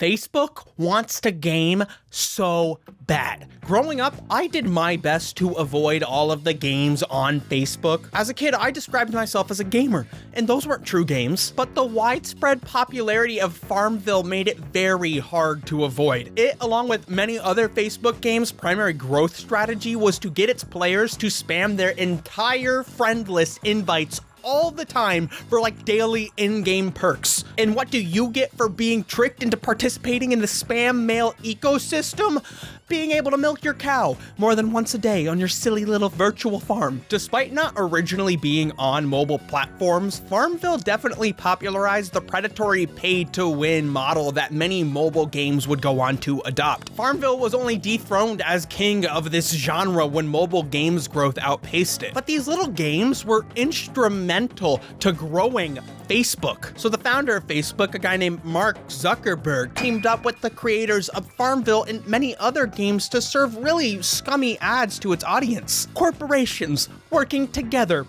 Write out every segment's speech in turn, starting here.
Facebook wants to game so bad. Growing up, I did my best to avoid all of the games on Facebook. As a kid, I described myself as a gamer, and those weren't true games, but the widespread popularity of Farmville made it very hard to avoid. It, along with many other Facebook games' primary growth strategy was to get its players to spam their entire friend list invites all the time for like daily in-game perks. And what do you get for being tricked into participating in the spam mail ecosystem? Being able to milk your cow more than once a day on your silly little virtual farm. Despite not originally being on mobile platforms, Farmville definitely popularized the predatory pay-to-win model that many mobile games would go on to adopt. Farmville was only dethroned as king of this genre when mobile games growth outpaced it. But these little games were instrumental to growing Facebook. So the founder of Facebook, a guy named Mark Zuckerberg, teamed up with the creators of Farmville and many other games to serve really scummy ads to its audience. Corporations working together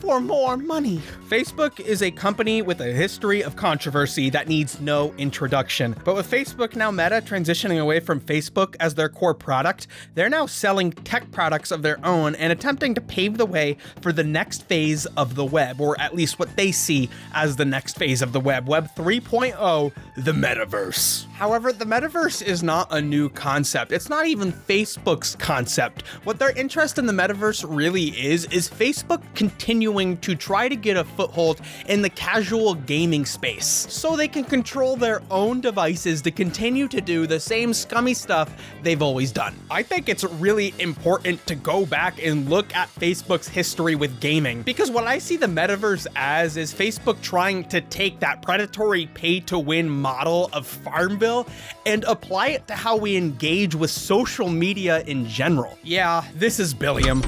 for more money. Facebook is a company with a history of controversy that needs no introduction. But with Facebook now Meta transitioning away from Facebook as their core product, they're now selling tech products of their own and attempting to pave the way for the next phase of the web, or at least what they see as the next phase of the web, Web 3.0, the Metaverse. However, the Metaverse is not a new concept. It's not even Facebook's concept. What their interest in the Metaverse really is Facebook continuing to try to get a foothold in the casual gaming space so they can control their own devices to continue to do the same scummy stuff they've always done. I think it's really important to go back and look at Facebook's history with gaming, because what I see the Metaverse as is Facebook trying to take that predatory pay-to-win model of Farmville and apply it to how we engage with social media in general. Yeah, this is Billiam.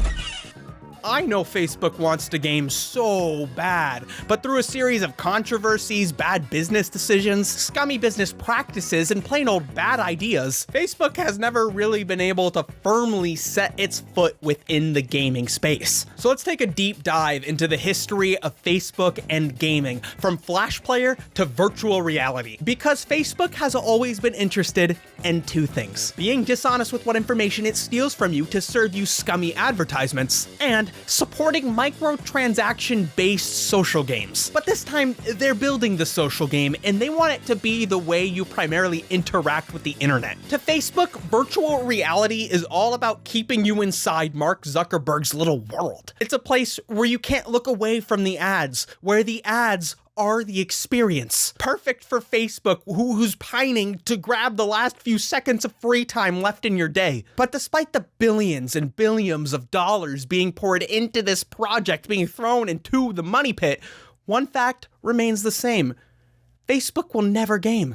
I know Facebook wants to game so bad, but through a series of controversies, bad business decisions, scummy business practices, and plain old bad ideas, Facebook has never really been able to firmly set its foot within the gaming space. So let's take a deep dive into the history of Facebook and gaming, from Flash Player to virtual reality. Because Facebook has always been interested in two things: being dishonest with what information it steals from you to serve you scummy advertisements, and supporting microtransaction-based social games. But this time, they're building the social game, and they want it to be the way you primarily interact with the internet. To Facebook, virtual reality is all about keeping you inside Mark Zuckerberg's little world. It's a place where you can't look away from the ads, where the ads are the experience. Perfect for Facebook, who's pining to grab the last few seconds of free time left in your day. But despite the billions and billions of dollars being poured into this project, being thrown into the money pit, one fact remains the same: Facebook will never game.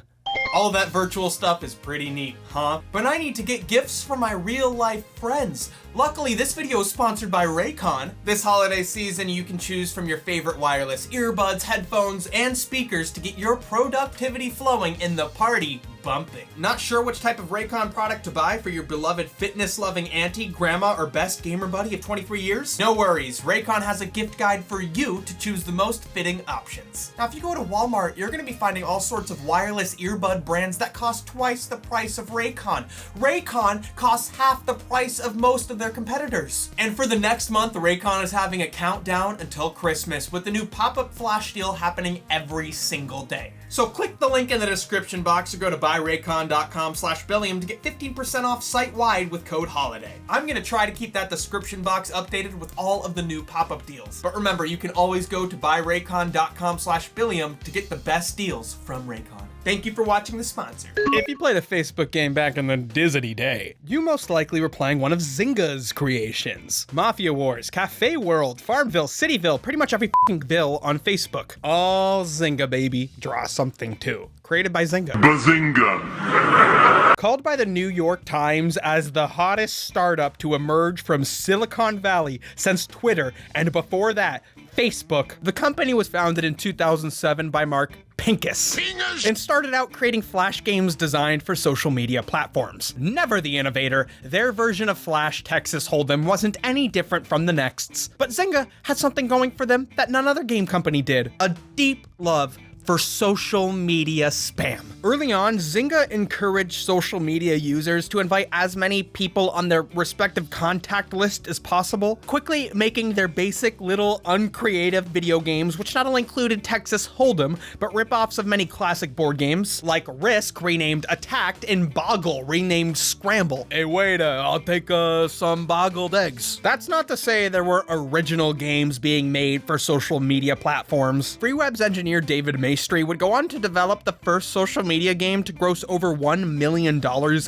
All that virtual stuff is pretty neat, huh? But I need to get gifts for my real-life friends. Luckily, this video is sponsored by Raycon. This holiday season, you can choose from your favorite wireless earbuds, headphones, and speakers to get your productivity flowing and the party bumping. Not sure which type of Raycon product to buy for your beloved fitness-loving auntie, grandma, or best gamer buddy of 23 years? No worries, Raycon has a gift guide for you to choose the most fitting options. Now, if you go to Walmart, you're gonna be finding all sorts of wireless earbud brands that cost twice the price of Raycon. Raycon costs half the price of most of their competitors. And for the next month, Raycon is having a countdown until Christmas with the new pop-up flash deal happening every single day. So click the link in the description box or go to buyraycon.com/Billiam to get 15% off site-wide with code HOLIDAY. I'm gonna try to keep that description box updated with all of the new pop-up deals. But remember, you can always go to buyraycon.com/Billiam to get the best deals from Raycon. Thank you for watching the sponsor. If you played a Facebook game back in the Disney day, you most likely were playing one of Zynga's creations. Mafia Wars, Cafe World, Farmville, Cityville, pretty much every f***ing Ville on Facebook. All Zynga, baby. Draw something too. Created by Zynga. Bazinga! Called by the New York Times as the hottest startup to emerge from Silicon Valley since Twitter, and before that, Facebook, the company was founded in 2007 by Mark Pincus and started out creating Flash games designed for social media platforms. Never the innovator, their version of Flash Texas Hold'em wasn't any different from the Next's. But Zynga had something going for them that none other game company did: a deep love for social media spam. Early on, Zynga encouraged social media users to invite as many people on their respective contact list as possible, quickly making their basic little uncreative video games, which not only included Texas Hold'em, but rip-offs of many classic board games like Risk, renamed Attacked, and Boggle, renamed Scramble. Hey waiter, I'll take some boggled eggs. That's not to say there were original games being made for social media platforms. FreeWeb's engineer David Maestri would go on to develop the first social media game to gross over $1 million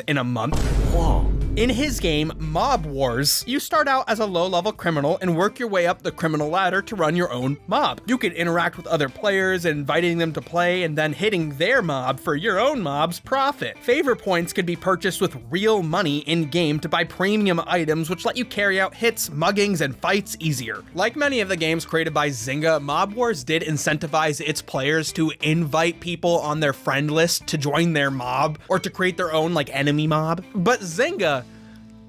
in a month. Whoa. In his game, Mob Wars, you start out as a low-level criminal and work your way up the criminal ladder to run your own mob. You can interact with other players, inviting them to play, and then hitting their mob for your own mob's profit. Favor points could be purchased with real money in-game to buy premium items, which let you carry out hits, muggings, and fights easier. Like many of the games created by Zynga, Mob Wars did incentivize its players to invite people on their friend list to join their mob, or to create their own, enemy mob. But Zynga,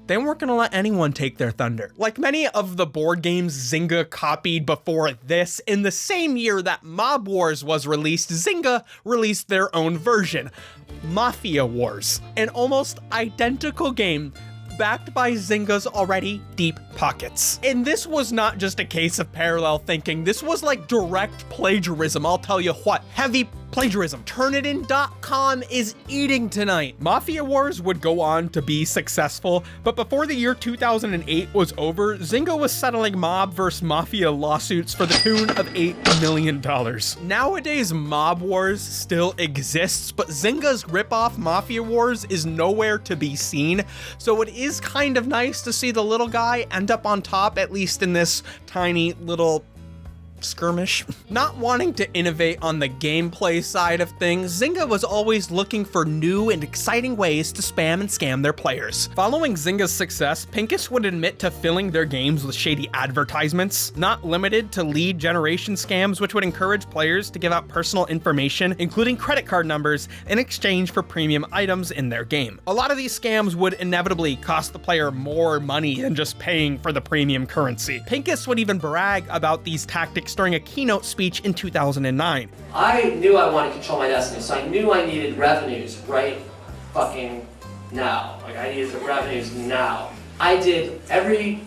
they weren't going to let anyone take their thunder. Like many of the board games Zynga copied before this, in the same year that Mob Wars was released, Zynga released their own version, Mafia Wars, an almost identical game backed by Zynga's already deep pockets. And this was not just a case of parallel thinking, this was like direct plagiarism. I'll tell you what, heavy plagiarism. Turnitin.com is eating tonight. Mafia Wars would go on to be successful, but before the year 2008 was over, Zynga was settling mob versus mafia lawsuits for the tune of $8 million. Nowadays, Mob Wars still exists, but Zynga's ripoff Mafia Wars is nowhere to be seen, so it is kind of nice to see the little guy end up on top, at least in this tiny little skirmish. Not wanting to innovate on the gameplay side of things, Zynga was always looking for new and exciting ways to spam and scam their players. Following Zynga's success, Pincus would admit to filling their games with shady advertisements, not limited to lead generation scams, which would encourage players to give out personal information, including credit card numbers, in exchange for premium items in their game. A lot of these scams would inevitably cost the player more money than just paying for the premium currency. Pincus would even brag about these tactics during a keynote speech in 2009. I knew I wanted to control my destiny, so I knew I needed revenues right fucking now. I needed the revenues now. I did every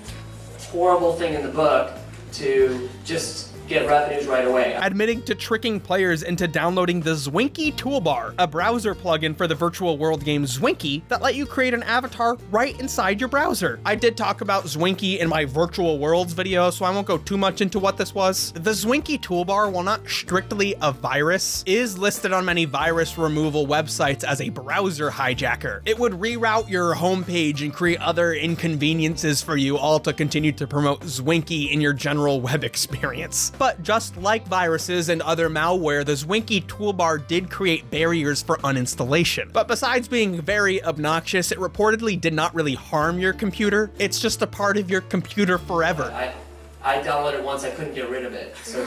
horrible thing in the book to just get revenues right away. Admitting to tricking players into downloading the Zwinky Toolbar, a browser plugin for the virtual world game Zwinky that let you create an avatar right inside your browser. I did talk about Zwinky in my virtual worlds video, so I won't go too much into what this was. The Zwinky Toolbar, while not strictly a virus, is listed on many virus removal websites as a browser hijacker. It would reroute your homepage and create other inconveniences for you, all to continue to promote Zwinky in your general web experience. But just like viruses and other malware, the Zwinky Toolbar did create barriers for uninstallation. But besides being very obnoxious, it reportedly did not really harm your computer. It's just a part of your computer forever. I downloaded it once, I couldn't get rid of it. So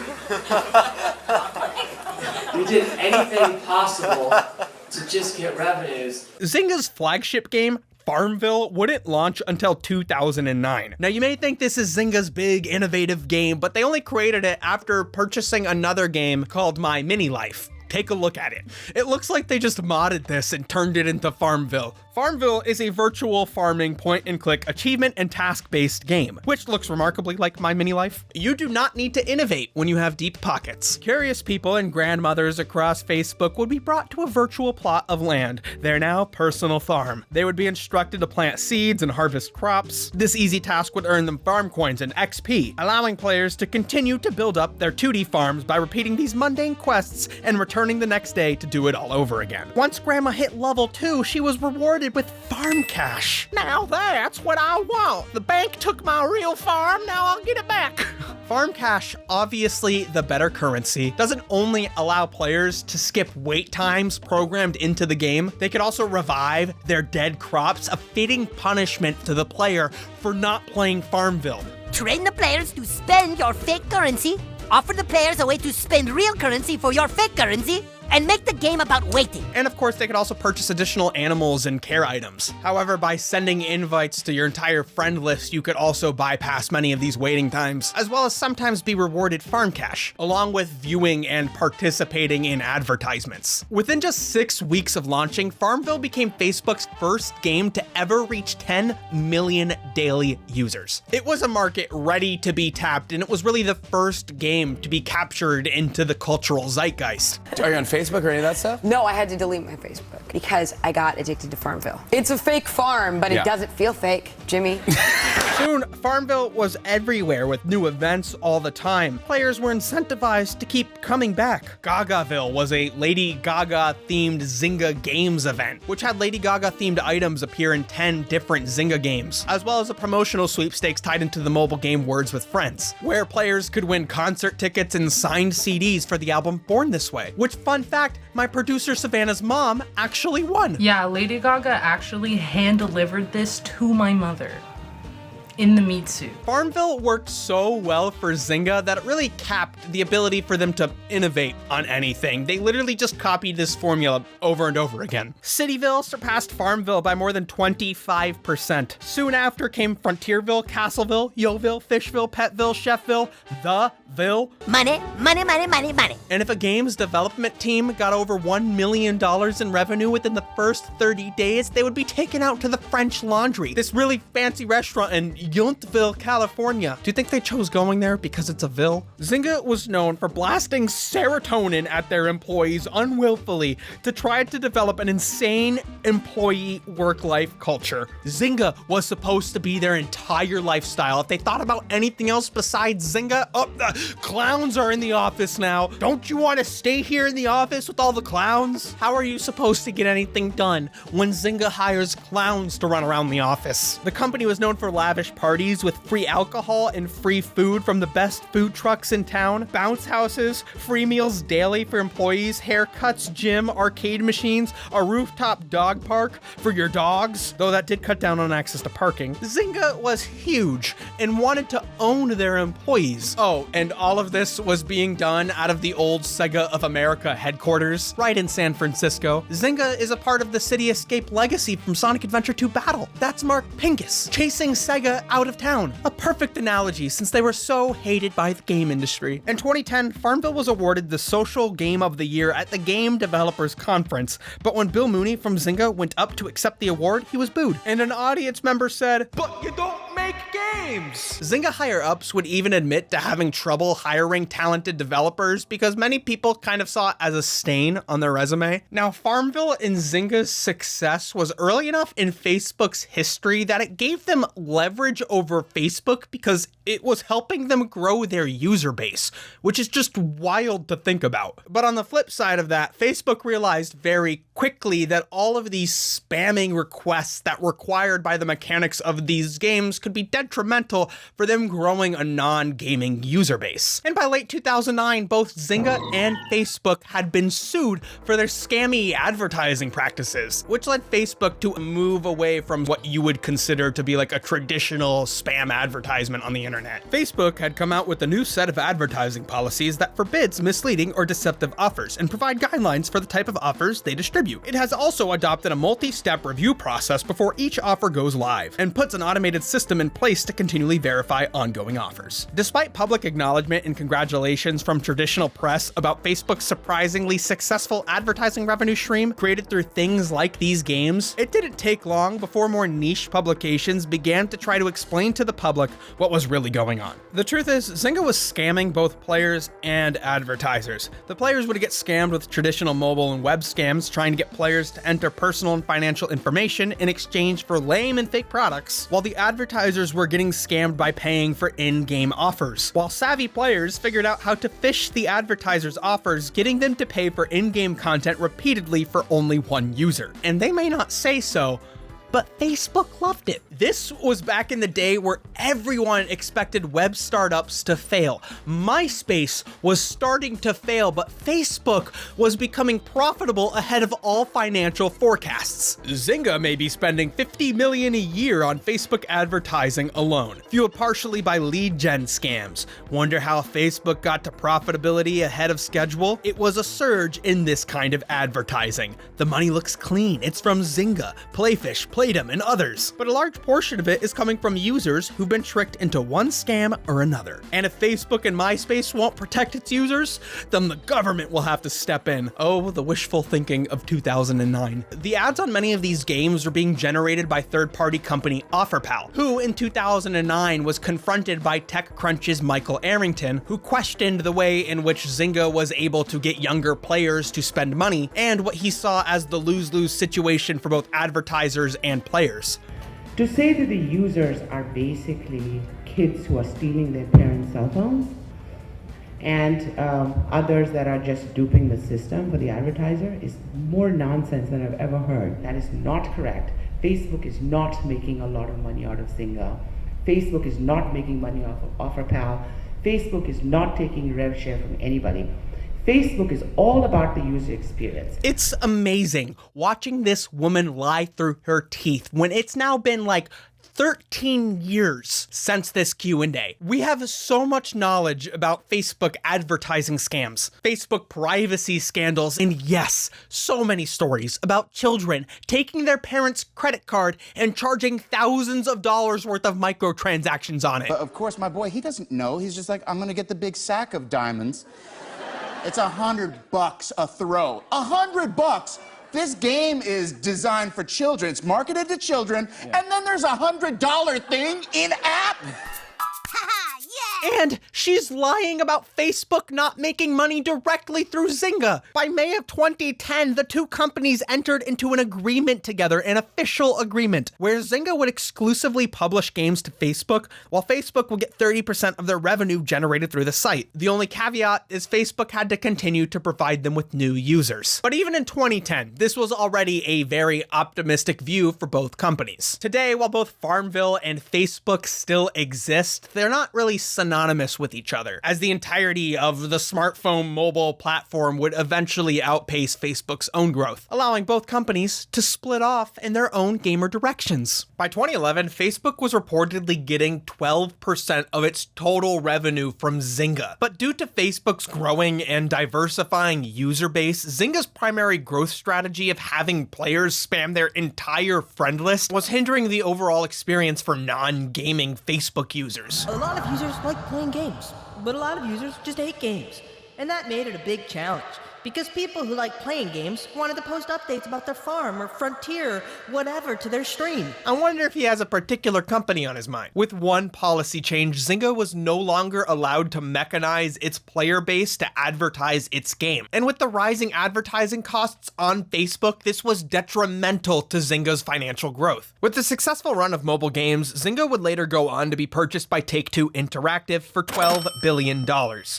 we did anything possible to just get revenues. Zynga's flagship game, Farmville, wouldn't launch until 2009. Now, you may think this is Zynga's big, innovative game, but they only created it after purchasing another game called My Mini Life. Take a look at it. It looks like they just modded this and turned it into Farmville. Farmville is a virtual farming point-and-click achievement and task-based game, which looks remarkably like My Mini Life. You do not need to innovate when you have deep pockets. Curious people and grandmothers across Facebook would be brought to a virtual plot of land, their now personal farm. They would be instructed to plant seeds and harvest crops. This easy task would earn them farm coins and XP, allowing players to continue to build up their 2D farms by repeating these mundane quests and returning the next day to do it all over again. Once Grandma hit level 2, she was rewarded with farm cash. Now that's what I want. The bank took my real farm, now I'll get it back. Farm cash, obviously the better currency, doesn't only allow players to skip wait times programmed into the game, they could also revive their dead crops, a fitting punishment to the player for not playing Farmville. Train the players to spend your fake currency. Offer the players a way to spend real currency for your fake currency. and make the game about waiting. And of course, they could also purchase additional animals and care items. However, by sending invites to your entire friend list, you could also bypass many of these waiting times, as well as sometimes be rewarded farm cash, along with viewing and participating in advertisements. Within just 6 weeks of launching, Farmville became Facebook's first game to ever reach 10 million daily users. It was a market ready to be tapped, and it was really the first game to be captured into the cultural zeitgeist. Are you on Facebook or any of that stuff? No, I had to delete my Facebook because I got addicted to Farmville. It's a fake farm, but it doesn't feel fake, Jimmy. Soon, Farmville was everywhere with new events all the time. Players were incentivized to keep coming back. Gagaville was a Lady Gaga-themed Zynga Games event, which had Lady Gaga-themed items appear in 10 different Zynga games, as well as a promotional sweepstakes tied into the mobile game Words with Friends, where players could win concert tickets and signed CDs for the album Born This Way, which, fun fact, my producer Savannah's mom actually won. Yeah, Lady Gaga actually hand-delivered this to my mother. In the meat suit. Farmville worked so well for Zynga that it really capped the ability for them to innovate on anything. They literally just copied this formula over and over again. Cityville surpassed Farmville by more than 25%. Soon after came Frontierville, Castleville, Yoville, Fishville, Petville, Chefville, The Ville. Money, money, money, money, money. And if a game's development team got over $1 million in revenue within the first 30 days, they would be taken out to the French Laundry, this really fancy restaurant in Yountville, California. Do you think they chose going there because it's a ville? Zynga was known for blasting serotonin at their employees unwillfully to try to develop an insane employee work-life culture. Zynga was supposed to be their entire lifestyle. If they thought about anything else besides Zynga, clowns are in the office now. Don't you want to stay here in the office with all the clowns? How are you supposed to get anything done when Zynga hires clowns to run around the office? The company was known for lavish parties with free alcohol and free food from the best food trucks in town, bounce houses, free meals daily for employees, haircuts, gym, arcade machines, a rooftop dog park for your dogs, though that did cut down on access to parking. Zynga was huge and wanted to own their employees. Oh, and all of this was being done out of the old Sega of America headquarters, right in San Francisco. Zynga is a part of the City Escape legacy from Sonic Adventure 2 Battle. That's Mark Pincus chasing Sega out of town. A perfect analogy since they were so hated by the game industry. In 2010, Farmville was awarded the Social Game of the Year at the Game Developers Conference, but when Bill Mooney from Zynga went up to accept the award, he was booed. And an audience member said, "But you don't make games!" Zynga higher-ups would even admit to having trouble hiring talented developers because many people kind of saw it as a stain on their resume. Now, Farmville and Zynga's success was early enough in Facebook's history that it gave them leverage over Facebook because it was helping them grow their user base, which is just wild to think about. But on the flip side of that, Facebook realized very quickly that all of these spamming requests that were required by the mechanics of these games could be detrimental for them growing a non-gaming user base. And by late 2009, both Zynga and Facebook had been sued for their scammy advertising practices, which led Facebook to move away from what you would consider to be like a traditional spam advertisement on the internet. Facebook had come out with a new set of advertising policies that forbids misleading or deceptive offers and provide guidelines for the type of offers they distribute. It has also adopted a multi-step review process before each offer goes live and puts an automated system in place to continually verify ongoing offers. Despite public acknowledgement and congratulations from traditional press about Facebook's surprisingly successful advertising revenue stream created through things like these games, it didn't take long before more niche publications began to try to explain to the public what was really going on. The truth is, Zynga was scamming both players and advertisers. The players would get scammed with traditional mobile and web scams, trying to get players to enter personal and financial information in exchange for lame and fake products, while the advertisers were getting scammed by paying for in-game offers, while savvy players figured out how to phish the advertisers' offers, getting them to pay for in-game content repeatedly for only one user. And they may not say so, but Facebook loved it. This was back in the day where everyone expected web startups to fail. MySpace was starting to fail, but Facebook was becoming profitable ahead of all financial forecasts. Zynga may be spending $50 million a year on Facebook advertising alone, fueled partially by lead gen scams. Wonder how Facebook got to profitability ahead of schedule? It was a surge in this kind of advertising. The money looks clean. It's from Zynga, Playfish, Playdom, and others. But a large portion of it is coming from users who've been tricked into one scam or another. And if Facebook and MySpace won't protect its users, then the government will have to step in. Oh, the wishful thinking of 2009. The ads on many of these games are being generated by third-party company OfferPal, who in 2009 was confronted by TechCrunch's Michael Arrington, who questioned the way in which Zynga was able to get younger players to spend money, and what he saw as the lose-lose situation for both advertisers and players. To say that the users are basically kids who are stealing their parents' cell phones and others that are just duping the system for the advertiser is more nonsense than I've ever heard. That is not correct. Facebook is not making a lot of money out of Zynga. Facebook is not making money off of OfferPal. Facebook is not taking rev share from anybody. Facebook is all about the user experience. It's amazing watching this woman lie through her teeth when it's now been like 13 years since this Q&A. We have so much knowledge about Facebook advertising scams, Facebook privacy scandals, and yes, so many stories about children taking their parents' credit card and charging thousands of dollars worth of microtransactions on it. But of course, my boy, he doesn't know. He's just like, I'm gonna get the big sack of diamonds. It's $100 a throw. $100! This game is designed for children. It's marketed to children, and then there's a $100 thing in-app. And she's lying about Facebook not making money directly through Zynga. By May of 2010, the two companies entered into an agreement together, an official agreement, where Zynga would exclusively publish games to Facebook, while Facebook would get 30% of their revenue generated through the site. The only caveat is Facebook had to continue to provide them with new users. But even in 2010, this was already a very optimistic view for both companies. Today, while both Farmville and Facebook still exist, they're not really synonymous with each other, as the entirety of the smartphone mobile platform would eventually outpace Facebook's own growth, allowing both companies to split off in their own gamer directions. By 2011, Facebook was reportedly getting 12% of its total revenue from Zynga. But due to Facebook's growing and diversifying user base, Zynga's primary growth strategy of having players spam their entire friend list was hindering the overall experience for non-gaming Facebook users. A lot of users like playing games, but a lot of users just hate games. And that made it a big challenge, because people who like playing games wanted to post updates about their farm or frontier, whatever, to their stream. I wonder if he has a particular company on his mind. With one policy change, Zynga was no longer allowed to mechanize its player base to advertise its game. And with the rising advertising costs on Facebook, this was detrimental to Zynga's financial growth. With the successful run of mobile games, Zynga would later go on to be purchased by Take-Two Interactive for $12 billion,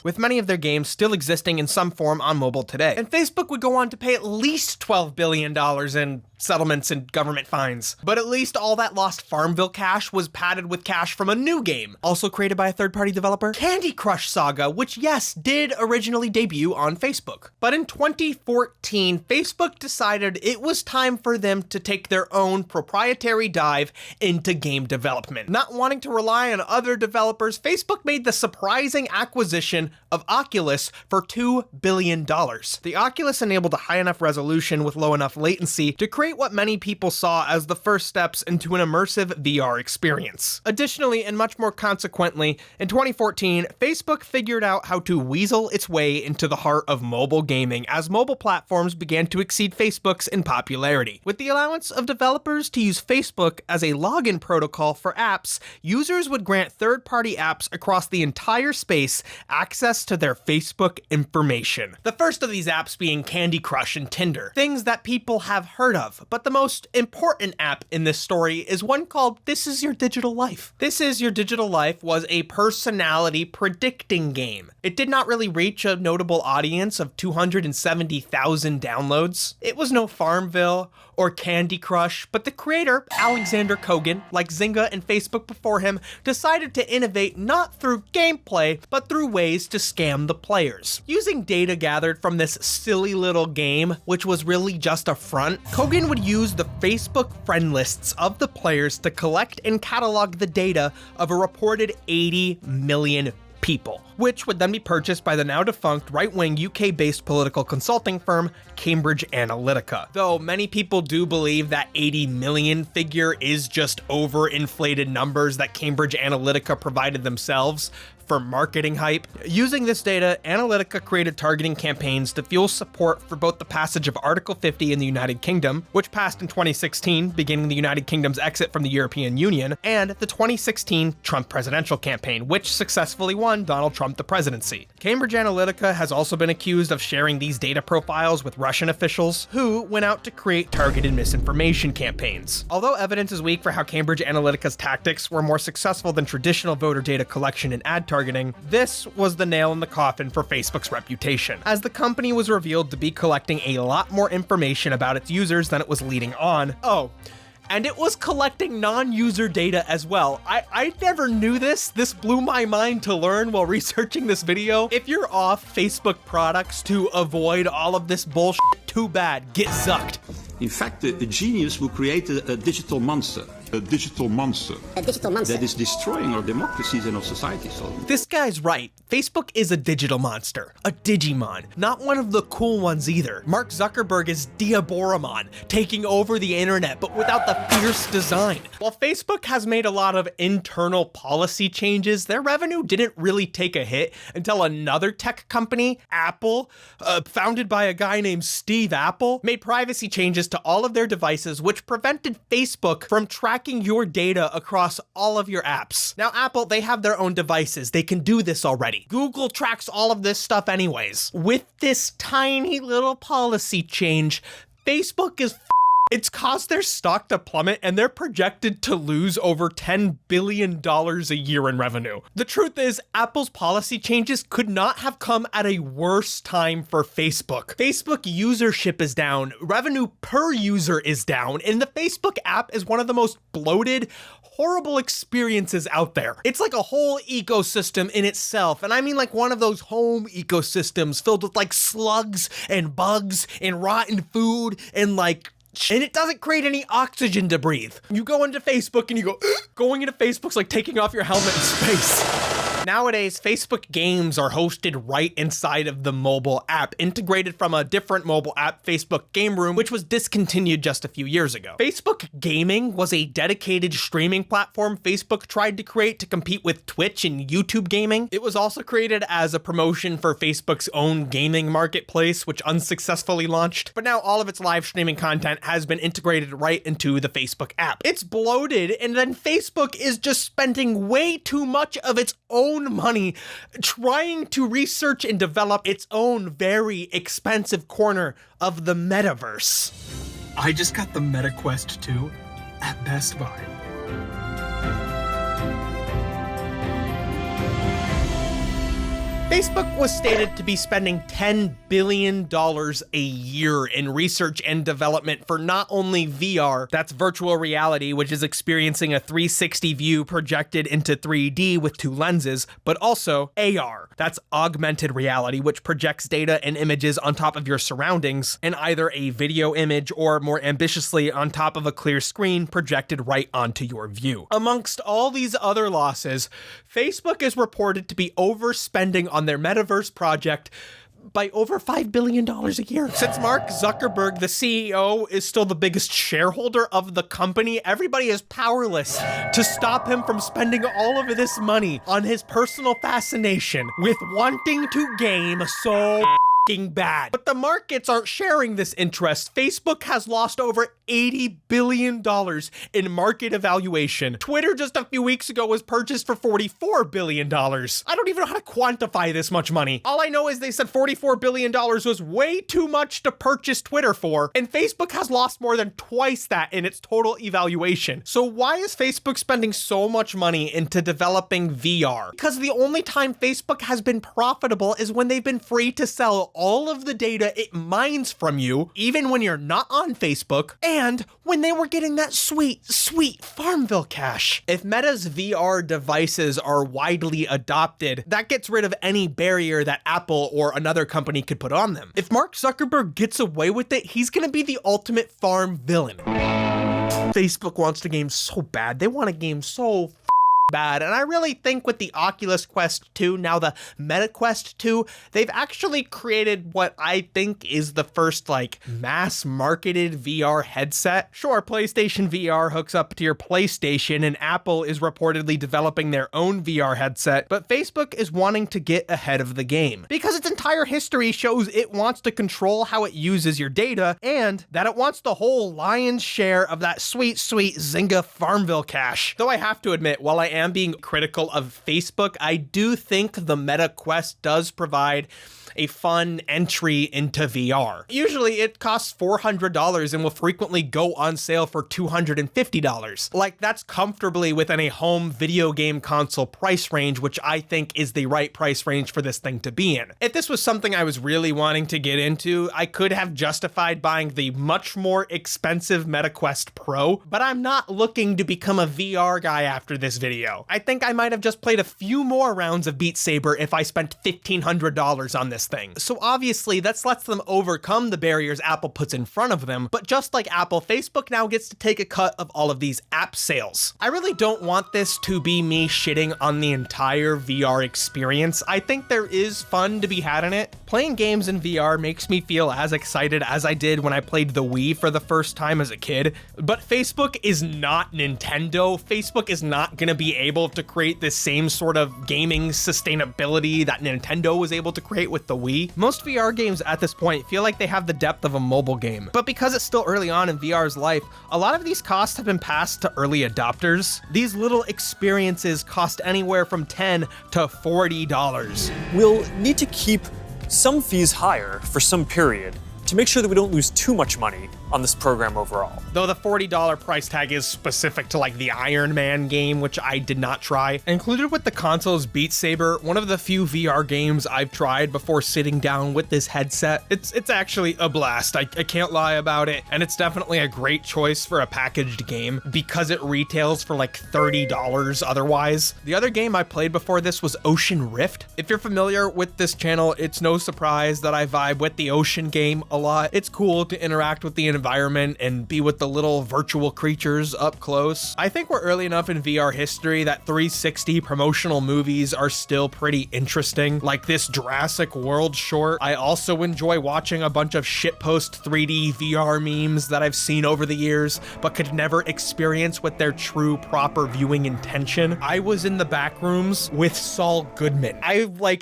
with many of their games still existing in some form on mobile today. And Facebook would go on to pay at least $12 billion in settlements and government fines. But at least all that lost Farmville cash was padded with cash from a new game, also created by a third-party developer, Candy Crush Saga, which yes, did originally debut on Facebook. But in 2014, Facebook decided it was time for them to take their own proprietary dive into game development. Not wanting to rely on other developers, Facebook made the surprising acquisition of Oculus for $2 billion. The Oculus enabled a high enough resolution with low enough latency to create what many people saw as the first steps into an immersive VR experience. Additionally, and much more consequently, in 2014, Facebook figured out how to weasel its way into the heart of mobile gaming as mobile platforms began to exceed Facebook's in popularity. With the allowance of developers to use Facebook as a login protocol for apps, users would grant third-party apps across the entire space access to their Facebook information. The first of these apps being Candy Crush and Tinder, things that people have heard of. enough, but the most important app in this story is one called This Is Your Digital Life. This Is Your Digital Life was a personality predicting game. It did not really reach a notable audience of 270,000 downloads. It was no Farmville or Candy Crush, but the creator, Alexander Kogan, like Zynga and Facebook before him, decided to innovate not through gameplay, but through ways to scam the players. Using data gathered from this silly little game, which was really just a front, Kogan would use the Facebook friend lists of the players to collect and catalog the data of a reported 80 million people, which would then be purchased by the now defunct right-wing UK-based political consulting firm Cambridge Analytica. Though many people do believe that 80 million figure is just overinflated numbers that Cambridge Analytica provided themselves for marketing hype. Using this data, Analytica created targeting campaigns to fuel support for both the passage of Article 50 in the United Kingdom, which passed in 2016, beginning the United Kingdom's exit from the European Union, and the 2016 Trump presidential campaign, which successfully won Donald Trump the presidency. Cambridge Analytica has also been accused of sharing these data profiles with Russian officials, who went out to create targeted misinformation campaigns. Although evidence is weak for how Cambridge Analytica's tactics were more successful than traditional voter data collection and ad targeting, this was the nail in the coffin for Facebook's reputation, as the company was revealed to be collecting a lot more information about its users than it was leading on. Oh, and it was collecting non-user data as well. I never knew this. This blew my mind to learn while researching this video. If you're off Facebook products to avoid all of this bullshit, too bad. Get zucked. In fact, a genius who created a digital monster. A digital monster. A digital monster. That is destroying our democracies and our societies. This guy's right. Facebook is a digital monster. A Digimon. Not one of the cool ones either. Mark Zuckerberg is Diaboromon, taking over the internet, but without the fierce design. While Facebook has made a lot of internal policy changes, their revenue didn't really take a hit until another tech company, Apple, founded by a guy named Steve Apple, made privacy changes to all of their devices, which prevented Facebook from tracking your data across all of your apps. Now, Apple, they have their own devices. They can do this already. Google tracks all of this stuff anyways. With this tiny little policy change, Facebook is it's caused their stock to plummet, and they're projected to lose over $10 billion a year in revenue. The truth is, Apple's policy changes could not have come at a worse time for Facebook. Facebook usership is down, revenue per user is down, and the Facebook app is one of the most bloated, horrible experiences out there. It's like a whole ecosystem in itself, and I mean like one of those home ecosystems filled with like slugs and bugs and rotten food and and it doesn't create any oxygen to breathe. You go into Facebook and you go, going into Facebook's like taking off your helmet in space. Nowadays, Facebook games are hosted right inside of the mobile app, integrated from a different mobile app, Facebook Game Room, which was discontinued just a few years ago. Facebook Gaming was a dedicated streaming platform Facebook tried to create to compete with Twitch and YouTube gaming. It was also created as a promotion for Facebook's own gaming marketplace, which unsuccessfully launched. But now all of its live streaming content has been integrated right into the Facebook app. It's bloated, and then Facebook is just spending way too much of its own money trying to research and develop its own very expensive corner of the metaverse. I just got the MetaQuest 2 at Best Buy. Facebook was stated to be spending $10 billion a year in research and development for not only VR, that's virtual reality, which is experiencing a 360 view projected into 3D with two lenses, but also AR, that's augmented reality, which projects data and images on top of your surroundings in either a video image or more ambitiously on top of a clear screen projected right onto your view. Amongst all these other losses, Facebook is reported to be overspending on their Metaverse project by over $5 billion a year. Since Mark Zuckerberg, the CEO, is still the biggest shareholder of the company, everybody is powerless to stop him from spending all of this money on his personal fascination with wanting to game so bad. But the markets aren't sharing this interest. Facebook has lost over $80 billion in market evaluation. Twitter just a few weeks ago was purchased for $44 billion. I don't even know how to quantify this much money. All I know is they said $44 billion was way too much to purchase Twitter for, and Facebook has lost more than twice that in its total evaluation. So why is Facebook spending so much money into developing VR? Because the only time Facebook has been profitable is when they've been free to sell all of the data it mines from you, even when you're not on Facebook, and when they were getting that sweet, sweet Farmville cash. If Meta's VR devices are widely adopted, that gets rid of any barrier that Apple or another company could put on them. If Mark Zuckerberg gets away with it, he's gonna be the ultimate farm villain. Facebook wants a game so bad. They want a game so bad. And I really think with the Oculus Quest 2, now the Meta Quest 2, they've actually created what I think is the first mass marketed VR headset. Sure, PlayStation VR hooks up to your PlayStation and Apple is reportedly developing their own VR headset, but Facebook is wanting to get ahead of the game because its entire history shows it wants to control how it uses your data and that it wants the whole lion's share of that sweet, sweet Zynga Farmville cash. Though I have to admit, while I am being critical of Facebook, I do think the Meta Quest does provide a fun entry into VR. Usually it costs $400 and will frequently go on sale for $250. That's comfortably within a home video game console price range, which I think is the right price range for this thing to be in. If this was something I was really wanting to get into, I could have justified buying the much more expensive Meta Quest Pro, but I'm not looking to become a VR guy after this video. I think I might have just played a few more rounds of Beat Saber if I spent $1,500 on this thing. So obviously this lets them overcome the barriers Apple puts in front of them, but just like Apple, Facebook now gets to take a cut of all of these app sales. I really don't want this to be me shitting on the entire VR experience. I think there is fun to be had in it. Playing games in VR makes me feel as excited as I did when I played the Wii for the first time as a kid, but Facebook is not Nintendo. Facebook is not gonna be able to create this same sort of gaming sustainability that Nintendo was able to create with the Wii. Most VR games at this point feel like they have the depth of a mobile game, but because it's still early on in VR's life, a lot of these costs have been passed to early adopters. These little experiences cost anywhere from $10 to $40. We'll need to keep some fees higher for some period to make sure that we don't lose too much money on this program overall. Though the $40 price tag is specific to the Iron Man game, which I did not try. Included with the console's Beat Saber, one of the few VR games I've tried before sitting down with this headset. It's actually a blast. I can't lie about it. And it's definitely a great choice for a packaged game because it retails for $30 otherwise. The other game I played before this was Ocean Rift. If you're familiar with this channel, it's no surprise that I vibe with the Ocean game a lot. It's cool to interact with the environment and be with the little virtual creatures up close. I think we're early enough in VR history that 360 promotional movies are still pretty interesting, like this Jurassic World short. I also enjoy watching a bunch of shitpost 3D VR memes that I've seen over the years, but could never experience with their true proper viewing intention. I was in the back rooms with Saul Goodman.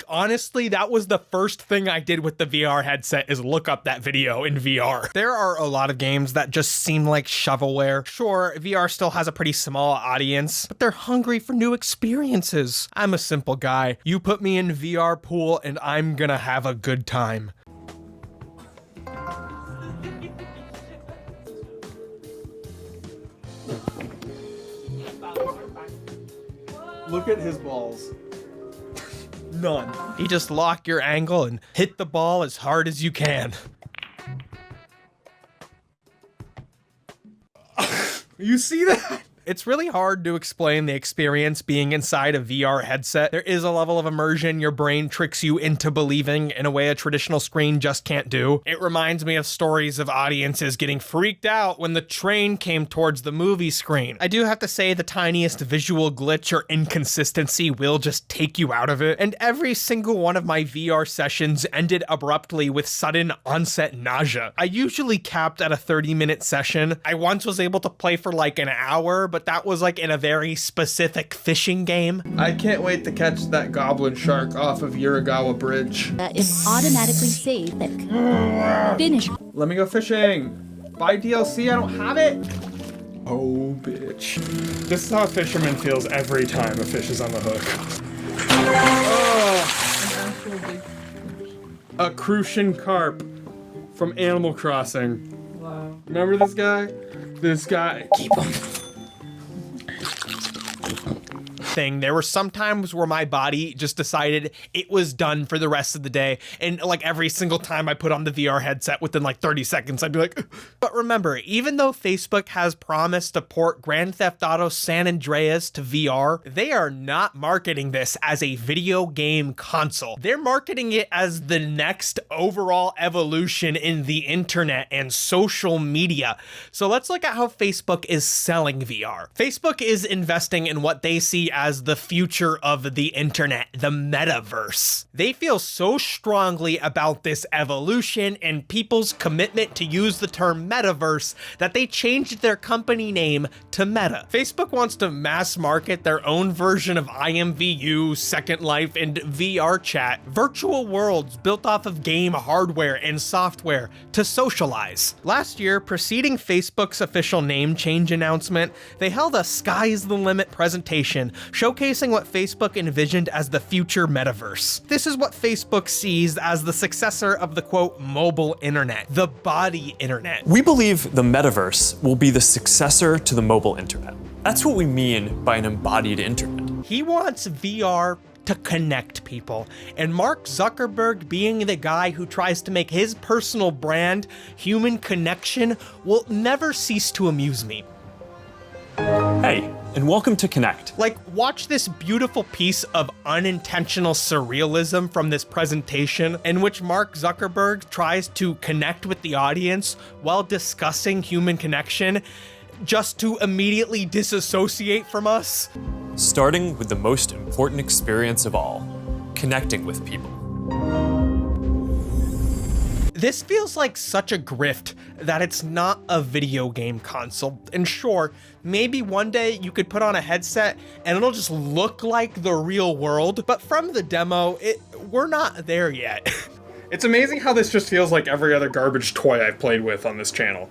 Honestly, that was the first thing I did with the VR headset is look up that video in VR. There are a lot of games that just seem like shovelware. Sure, VR still has a pretty small audience, but they're hungry for new experiences. I'm a simple guy. You put me in VR pool and I'm gonna have a good time. Look at his balls. None. You just lock your angle and hit the ball as hard as you can. You see that? It's really hard to explain the experience being inside a VR headset. There is a level of immersion your brain tricks you into believing in a way a traditional screen just can't do. It reminds me of stories of audiences getting freaked out when the train came towards the movie screen. I do have to say the tiniest visual glitch or inconsistency will just take you out of it, and every single one of my VR sessions ended abruptly with sudden onset nausea. I usually capped at a 30-minute session. I once was able to play for an hour but that was like in a very specific fishing game. I can't wait to catch that goblin shark off of Yuragawa Bridge. Is automatically saved. Finish. Let me go fishing. Buy DLC, I don't have it. Oh, bitch. This is how a fisherman feels every time a fish is on the hook. Oh. A crucian carp from Animal Crossing. Wow. Remember this guy? This guy. Keep him. Thing. There were some times where my body just decided it was done for the rest of the day, and like every single time I put on the VR headset within like 30 seconds I'd be like but remember, even though Facebook has promised to port Grand Theft Auto San Andreas to VR, they are not marketing this as a video game console. They're marketing it as the next overall evolution in the internet and social media. So let's look at how Facebook is selling VR. Facebook is investing in what they see as the future of the internet, the metaverse. They feel so strongly about this evolution and people's commitment to use the term metaverse that they changed their company name to Meta. Facebook wants to mass market their own version of IMVU, Second Life, and VR chat, virtual worlds built off of game hardware and software to socialize. Last year, preceding Facebook's official name change announcement, they held a Sky's the Limit presentation showcasing what Facebook envisioned as the future metaverse. This is what Facebook sees as the successor of the quote mobile internet, the body internet. We believe the metaverse will be the successor to the mobile internet. That's what we mean by an embodied internet. He wants VR to connect people, and Mark Zuckerberg, being the guy who tries to make his personal brand human connection, will never cease to amuse me. Hey, and welcome to Connect. Like, watch this beautiful piece of unintentional surrealism from this presentation in which Mark Zuckerberg tries to connect with the audience while discussing human connection, just to immediately disassociate from us. Starting with the most important experience of all, connecting with people. This feels like such a grift that it's not a video game console. And sure, maybe one day you could put on a headset and it'll just look like the real world, but from the demo, we're not there yet. It's amazing how this just feels like every other garbage toy I've played with on this channel.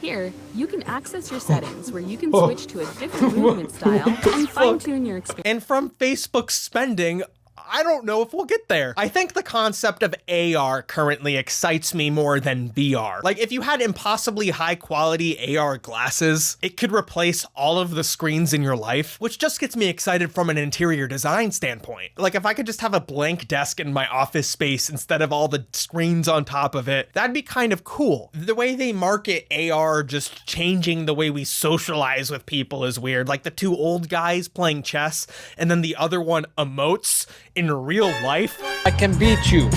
Here, you can access your settings where you can switch to a different movement style and fine-tune your experience. And from Facebook's spending, I don't know if we'll get there. I think the concept of AR currently excites me more than VR. Like, if you had impossibly high quality AR glasses, it could replace all of the screens in your life, which just gets me excited from an interior design standpoint. Like, if I could just have a blank desk in my office space instead of all the screens on top of it, that'd be kind of cool. The way they market AR just changing the way we socialize with people is weird. Like the two old guys playing chess and then the other one emotes in real life. I can beat you.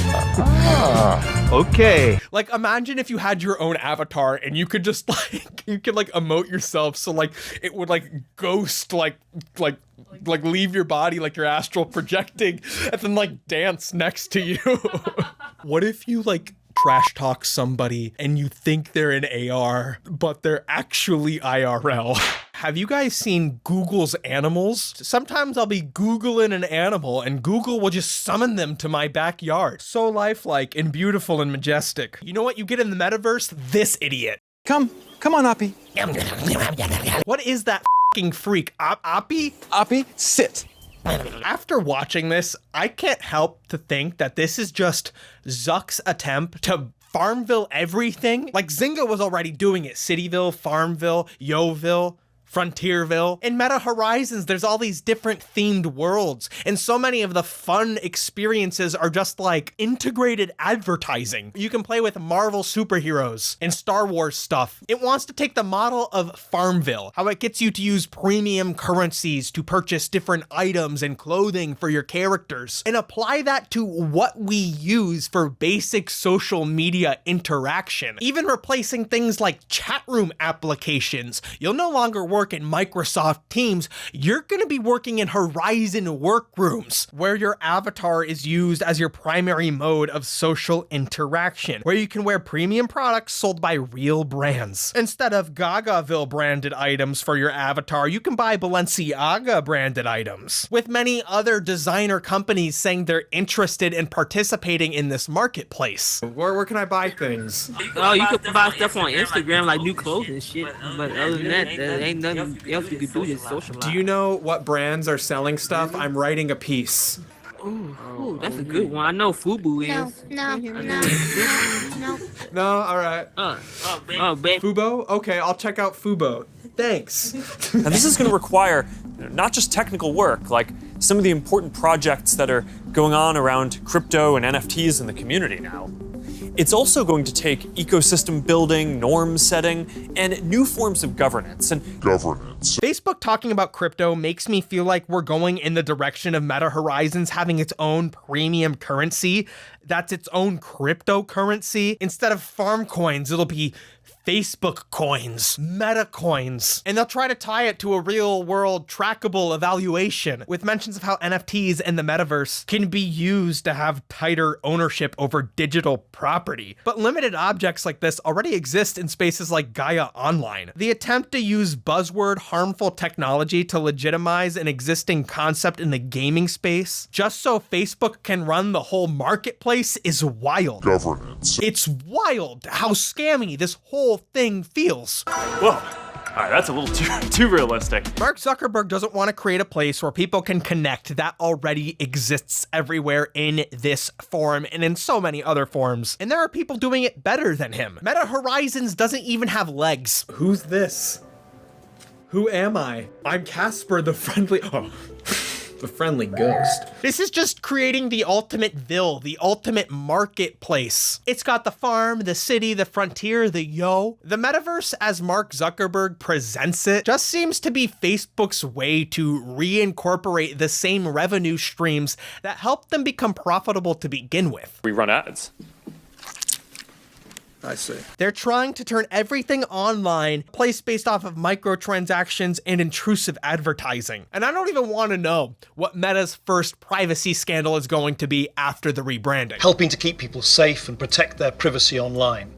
Okay. Like, imagine if you had your own avatar and you could just you could emote yourself so it would ghost like leave your body like you're astral projecting and then dance next to you. What if you trash talk somebody and you think they're in AR, but they're actually IRL? Have you guys seen Google's animals? Sometimes I'll be Googling an animal and Google will just summon them to my backyard. So lifelike and beautiful and majestic. You know what you get in the metaverse? This idiot. Come on, Oppie. What is that f***ing freak? Oppie? Oppie, sit. After watching this, I can't help to think that this is just Zuck's attempt to Farmville everything. Like, Zynga was already doing it. Cityville, Farmville, Yoville, Frontierville. In Meta Horizons, there's all these different themed worlds, and so many of the fun experiences are just integrated advertising. You can play with Marvel superheroes and Star Wars stuff. It wants to take the model of Farmville, how it gets you to use premium currencies to purchase different items and clothing for your characters, and apply that to what we use for basic social media interaction. Even replacing things like chat room applications. You'll no longer work work in Microsoft Teams, you're gonna be working in Horizon workrooms, where your avatar is used as your primary mode of social interaction, where you can wear premium products sold by real brands. Instead of Gagaville branded items for your avatar, you can buy Balenciaga branded items, with many other designer companies saying they're interested in participating in this marketplace. Where can I buy things? Oh, you can buy stuff on Instagram, like new clothes and shit. But other than that, there ain't nothing else you can do to socialize. Do you know what brands are selling stuff? I'm writing a piece. Ooh, that's a good one. I know Fubu is. No. No, all right. Babe. Fubo? Okay, I'll check out Fubo. Thanks. And this is going to require not just technical work, like some of the important projects that are going on around crypto and NFTs in the community now. It's also going to take ecosystem building, norm setting, and new forms of governance. Facebook talking about crypto makes me feel like we're going in the direction of Meta Horizons having its own premium currency that's its own cryptocurrency. Instead of farm coins, it'll be Facebook coins, Meta coins, and they'll try to tie it to a real world trackable evaluation with mentions of how NFTs and the Metaverse can be used to have tighter ownership over digital property. But limited objects like this already exist in spaces like Gaia Online. The attempt to use buzzword harmful technology to legitimize an existing concept in the gaming space just so Facebook can run the whole marketplace is wild. It's wild how scammy this whole thing feels. Whoa. All right, that's a little too realistic. Mark Zuckerberg doesn't want to create a place where people can connect that already exists everywhere in this form and in so many other forms. And there are people doing it better than him. Meta Horizons doesn't even have legs. Who's this? Who am I? I'm Casper the friendly... Oh. The friendly ghost. This is just creating the ultimate Ville, the ultimate marketplace. It's got the farm, the city, the frontier, the yo. The metaverse, as Mark Zuckerberg presents it, just seems to be Facebook's way to reincorporate the same revenue streams that helped them become profitable to begin with. We run ads. I see. They're trying to turn everything online, placed based off of microtransactions and intrusive advertising. And I don't even want to know what Meta's first privacy scandal is going to be after the rebranding. Helping to keep people safe and protect their privacy online.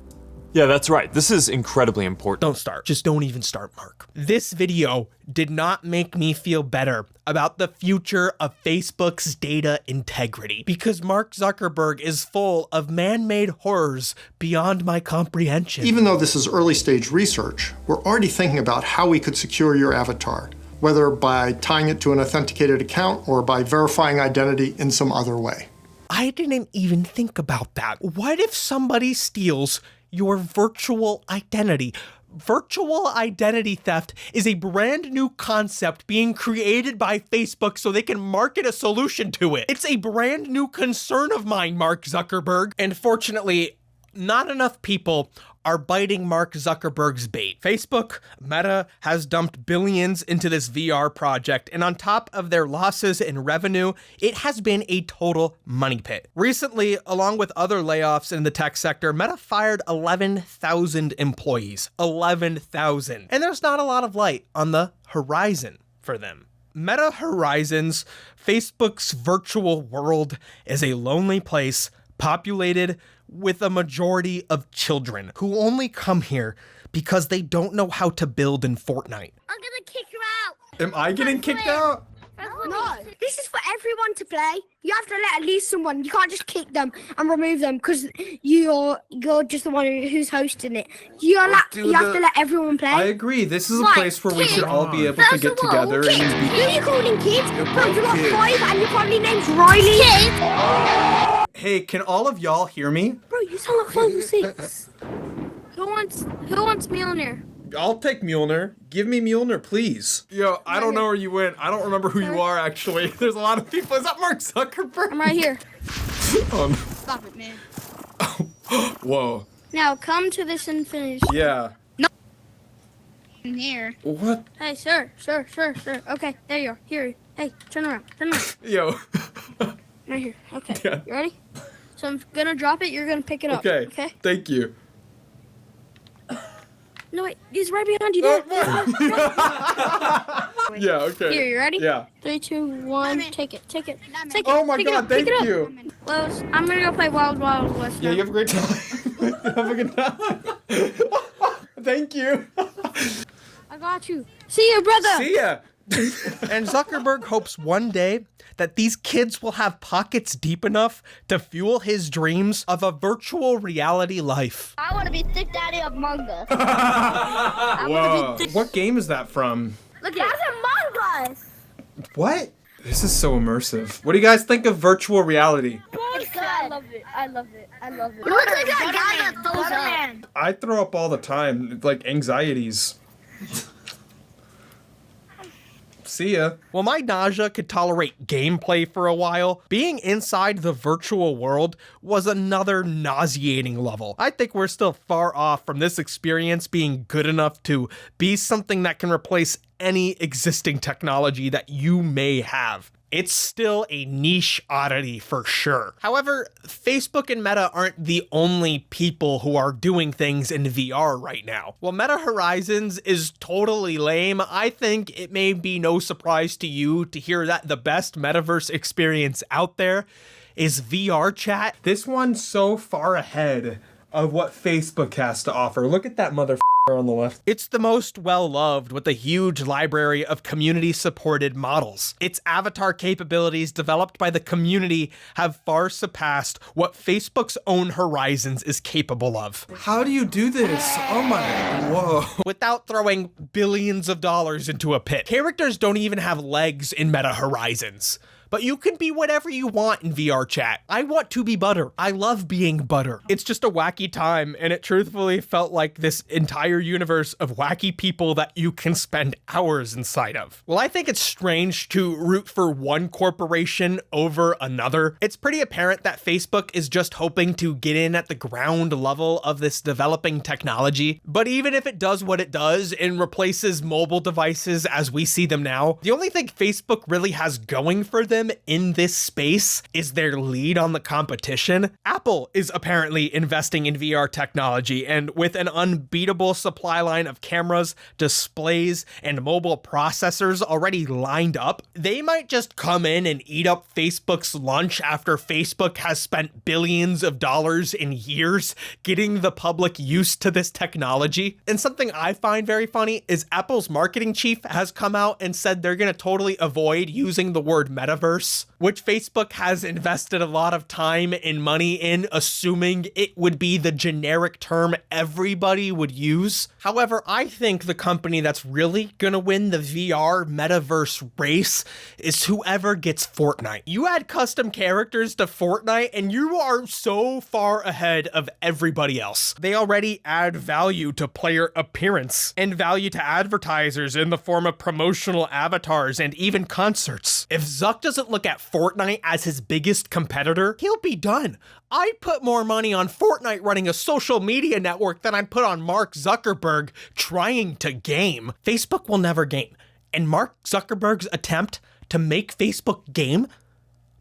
Yeah, that's right. This is incredibly important. Don't start. Just don't even start, Mark. This video did not make me feel better about the future of Facebook's data integrity because Mark Zuckerberg is full of man-made horrors beyond my comprehension. Even though this is early stage research, we're already thinking about how we could secure your avatar, whether by tying it to an authenticated account or by verifying identity in some other way. I didn't even think about that. What if somebody steals your virtual identity? Virtual identity theft is a brand new concept being created by Facebook so they can market a solution to it. It's a brand new concern of mine, Mark Zuckerberg. And fortunately, not enough people are biting Mark Zuckerberg's bait. Facebook, Meta, has dumped billions into this VR project, and on top of their losses in revenue, it has been a total money pit. Recently, along with other layoffs in the tech sector, Meta fired 11,000 employees. 11,000. And there's not a lot of light on the horizon for them. Meta Horizons, Facebook's virtual world, is a lonely place populated with a majority of children who only come here because they don't know how to build in Fortnite. I'm gonna kick you out. Am I getting kicked out? No, this is for everyone to play. You have to let at least someone. You can't just kick them and remove them because you're just the one who's hosting it. You have to let everyone play. I agree. This is a place where we should all be able to get together and kids. Who are you calling kids? Bro, you got 5 and your family name's Riley. Kids. Hey, can all of y'all hear me? Bro, you sound like 5 or 6. Who wants Mjolnir? I'll take Mjolnir. Give me Mjolnir, please. Yo, I don't know where you went. I don't remember who you are, actually. There's a lot of people. Is that Mark Zuckerberg? I'm right here. Oh, no. Stop it, man. Whoa. Now, come to this and finish. Yeah. No. In here. What? Hey, sir. Okay, there you are. Here. Hey, turn around. Yo. Right here. Okay. Yeah. You ready? So I'm gonna drop it. You're gonna pick it up. Okay. Thank you. No, wait, he's right behind you there. Yeah, okay. Here, you ready? Yeah. 3, 2, 1, take it. Take it. Oh my Pick it God, up, pick thank it up. you. Well, I'm gonna go play Wild Wild West Yeah, now. you have a great time. Have a good time. Thank you. I got you. See you, brother. See ya. And Zuckerberg hopes one day that these kids will have pockets deep enough to fuel his dreams of a virtual reality life. I want to be Thick Daddy of Manga. Whoa. What game is that from? Look at that's Among Us. What? This is so immersive. What do you guys think of virtual reality? It's good. I love it. I love it. I love it. Look at that guy that throws up. I throw up all the time, like anxieties. See ya. While my nausea could tolerate gameplay for a while, being inside the virtual world was another nauseating level. I think we're still far off from this experience being good enough to be something that can replace any existing technology that you may have. It's still a niche oddity for sure. However, Facebook and Meta aren't the only people who are doing things in VR right now. While Meta Horizons is totally lame, I think it may be no surprise to you to hear that the best metaverse experience out there is VR chat. This one's so far ahead of what Facebook has to offer. Look at that motherfucker on the left. It's the most well-loved with a huge library of community-supported models. Its avatar capabilities developed by the community have far surpassed what Facebook's own Horizons is capable of. How do you do this? Oh my, whoa. Without throwing billions of dollars into a pit. Characters don't even have legs in Meta Horizons. But you can be whatever you want in VR chat. I want to be Butter. I love being Butter. It's just a wacky time, and it truthfully felt like this entire universe of wacky people that you can spend hours inside of. Well, I think it's strange to root for one corporation over another. It's pretty apparent that Facebook is just hoping to get in at the ground level of this developing technology. But even if it does what it does and replaces mobile devices as we see them now, the only thing Facebook really has going for them in this space is their lead on the competition. Apple is apparently investing in VR technology, and with an unbeatable supply line of cameras, displays, and mobile processors already lined up, they might just come in and eat up Facebook's lunch after Facebook has spent billions of dollars in years getting the public used to this technology. And something I find very funny is Apple's marketing chief has come out and said they're going to totally avoid using the word metaverse, which Facebook has invested a lot of time and money in, assuming it would be the generic term everybody would use. However, I think the company that's really gonna win the VR metaverse race is whoever gets Fortnite. You add custom characters to Fortnite and you are so far ahead of everybody else. They already add value to player appearance and value to advertisers in the form of promotional avatars and even concerts. If Zuck doesn't look at Fortnite as his biggest competitor, he'll be done. I put more money on Fortnite running a social media network than I'd put on Mark Zuckerberg trying to game. Facebook will never game, and Mark Zuckerberg's attempt to make Facebook game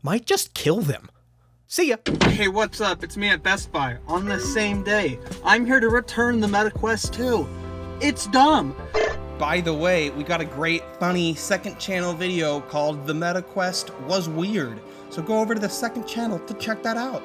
might just kill them. See ya. Hey, what's up? It's me at Best Buy on the same day. I'm here to return the MetaQuest 2. It's dumb. By the way, we got a great, funny second channel video called The MetaQuest Was Weird. So go over to the second channel to check that out.